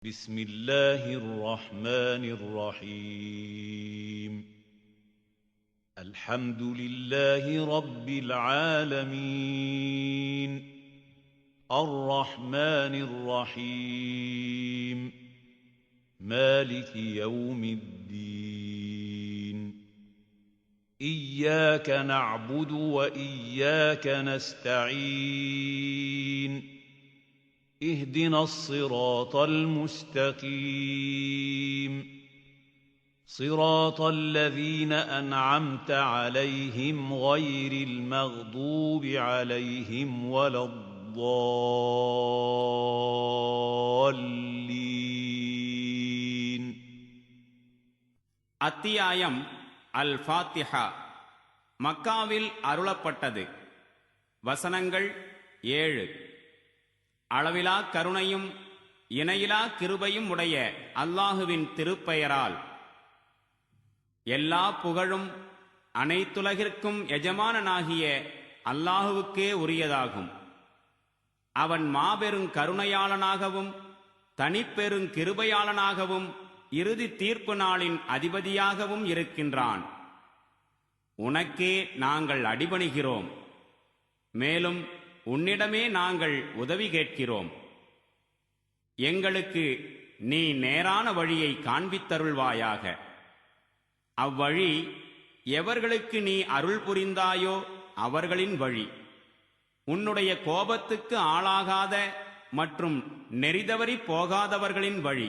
بسم الله الرحمن الرحيم الحمد لله رب العالمين الرحمن الرحيم مالك يوم الدين إياك نعبد وإياك نستعين اهدنا الصراط المستقيم صراط الذين أنعمت عليهم غير المغضوب عليهم ولا الضالين. அத்தியாயம் அல் ஃபாத்திஹா. மக்காவில் அருளப்பட்டது. வசனங்கள் 7. அளவிலா கருணையும் இணையிலா கிருபையும் உடைய அல்லாஹுவின் திருப்பெயரால். எல்லா புகழும் அனைத்துலகிற்கும் எஜமானனாகிய அல்லாஹுவுக்கே உரியதாகும். அவன் மாபெரும் கருணையாளனாகவும் தனிப்பெருங் கிருபையாளனாகவும் இறுதி தீர்ப்பு நாளின் அதிபதியாகவும் இருக்கின்றான். உனக்கே நாங்கள் அடிபணிகிறோம், மேலும் உன்னிடமே நாங்கள் உதவி கேட்கிறோம். எங்களுக்கு நீ நேரான வழியை காண்பித்தருள்வாயாக. அவ்வழி எவர்களுக்கு நீ அருள் புரிந்தாயோ அவர்களின் வழி, உன்னுடைய கோபத்துக்கு ஆளாகாத மற்றும் நெறிதவறி போகாதவர்களின் வழி.